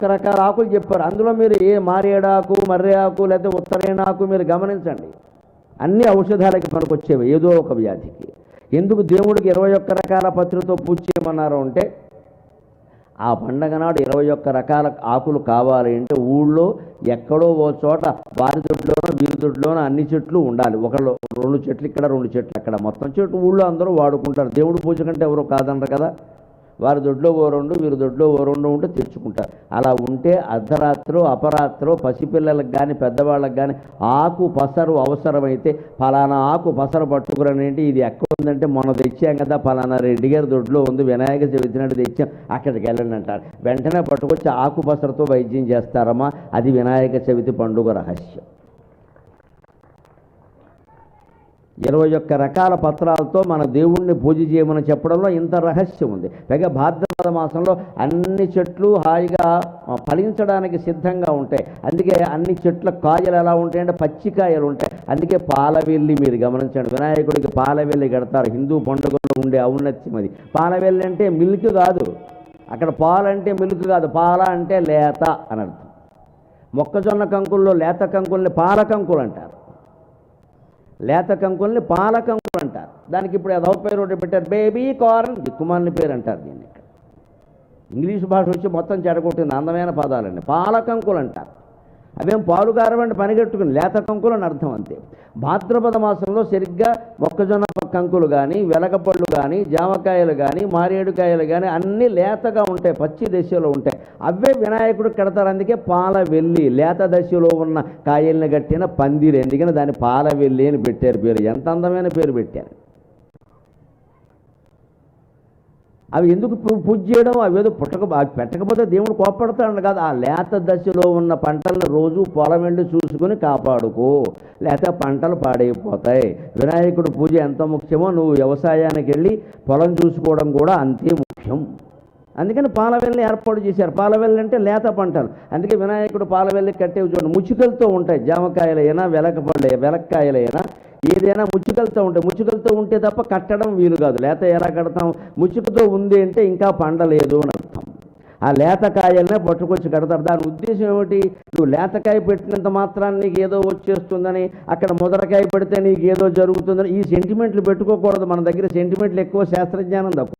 రకరకాల ఆకులు చెప్పారు. అందులో మీరు ఏ మారేడాకు, మర్రి ఆకు, లేకపోతే ఉత్తరేణాకు మీరు గమనించండి, అన్ని ఔషధాలకి పనికొచ్చేవి ఏదో ఒక వ్యాధికి. ఎందుకు దేవుడికి 21 రకాల పత్రితో పూజ చేయమన్నారు అంటే, ఆ పండగ నాడు 21 రకాల ఆకులు కావాలి అంటే ఊళ్ళో ఎక్కడో ఓ చోట వారి దొడ్లోనో వీరి దొడ్లోనో అన్ని చెట్లు ఉండాలి. ఒకళ్ళు 2 చెట్లు ఇక్కడ 2 చెట్లు అక్కడ, మొత్తం చెట్లు ఊళ్ళో అందరూ వాడుకుంటారు. దేవుడి పూజ కంటే ఎవరు కాదనరు కదా. వారి దొడ్లో ఓ 2, వీరి దొడ్లో ఓ 2 ఉంటే తెచ్చుకుంటారు. అలా ఉంటే అర్ధరాత్రో అపరాత్రో పసిపిల్లలకు కానీ పెద్దవాళ్ళకి కానీ ఆకు పసరు అవసరమైతే ఫలానా ఆకు పసరు పట్టుకురనేంటి, ఇది ఎక్కడ ఉందంటే మొన్న తెచ్చాం కదా ఫలానా రెడ్డి గారి దొడ్లో ఉంది, వినాయక చవితి నాడు తెచ్చాం, అక్కడికి వెళ్ళండి అంటారు. వెంటనే పట్టుకొచ్చి ఆకు పసరుతో వైద్యం చేస్తారమ్మా. అది వినాయక చవితి పండుగ రహస్యం. 21 రకాల పత్రాలతో మన దేవుణ్ణి పూజ చేయమని చెప్పడంలో ఇంత రహస్యం ఉంది. పైగా భాద్రపద మాసంలో అన్ని చెట్లు హాయిగా ఫలించడానికి సిద్ధంగా ఉంటాయి. అందుకే అన్ని చెట్ల కాయలు ఎలా ఉంటాయంటే పచ్చికాయలు ఉంటాయి. అందుకే పాలవెల్లి మీరు గమనించండి, వినాయకుడికి పాలవెల్లి కడతారు. హిందూ పండుగలో ఉండే ఔన్నత్యం అది. పాలవెల్లి అంటే మిల్క్ కాదు, అక్కడ పాలంటే మిల్క్ కాదు, పాల అంటే లేత అని అర్థం. మొక్కజొన్న కంకుల్లో లేత కంకుల్ని పాల కంకులు అంటారు, లేత కంకుల్ని పాల కంకులు అంటారు. దానికి ఇప్పుడు అదవ పేరు ఒకటి పెట్టారు, బేబీ కార్న్, దిక్కుమాలిన పేరు అంటారు దీన్ని. ఇక్కడ ఇంగ్లీష్ భాష వచ్చి మొత్తం చెడగొట్టింది, అందమైన పదాలండి. పాల కంకులు అంటారు. అవేం పాలుగారం అంటే పనిగట్టుకుని లేత కంకులు అని అర్థం అంతే. భాద్రపద మాసంలో సరిగ్గా మొక్కజొన్న కంకులు కానీ, వెలగపళ్ళు కానీ, జామకాయలు కానీ, మారేడుకాయలు కానీ అన్నీ లేతగా ఉంటాయి, పచ్చి దశలో ఉంటాయి. అవే వినాయకుడు కడతారు. అందుకే పాలవెల్లి, లేత దశలో ఉన్న కాయల్ని కట్టిన పందిరి, ఎందుకని దాన్ని పాలవెల్లి అని పెట్టారు పేరు. ఎంత అందమైన పేరు పెట్టారు. అవి ఎందుకు పూజ చేయడం, అవి ఏదో పెట్టకపోతే దేవుడు కోప్పడతాడు కాదు. ఆ లేత దశలో ఉన్న పంటలను రోజు పొలం వెళ్ళి చూసుకుని కాపాడుకో, లేకపోతే పంటలు పాడైపోతాయి. వినాయకుడు పూజ ఎంత ముఖ్యమో నువ్వు వ్యవసాయానికి వెళ్ళి పొలం చూసుకోవడం కూడా అంతే ముఖ్యం. అందుకని పాలవెల్లి ఏర్పాటు చేశారు. పాలవెల్లి అంటే లేత పంటలు. అందుకే వినాయకుడు పాలవెల్లి కట్టేవి చూడండి, ముచ్చుకలతో ఉంటాయి. జామకాయలైనా వెలక్కాయలైనా ఏదైనా ముచ్చుకలతో ఉంటాయి. ముచ్చుకలతో ఉంటే తప్ప కట్టడం వీలు కాదు. లేత ఎలా కడతాం, ముచ్చుకతో ఉంది అంటే ఇంకా పండలేదు అని అర్థం. ఆ లేతకాయలనే పట్టుకొచ్చి కడతారు. దాని ఉద్దేశం ఏమిటి, నువ్వు లేతకాయ పెట్టినంత మాత్రాన్ని నీకు ఏదో వచ్చేస్తుందని, అక్కడ ముదరకాయ పెడితే నీకు ఏదో జరుగుతుందని ఈ సెంటిమెంట్లు పెట్టుకోకూడదు. మన దగ్గర సెంటిమెంట్లు ఎక్కువ, శాస్త్రజ్ఞానం తక్కువ.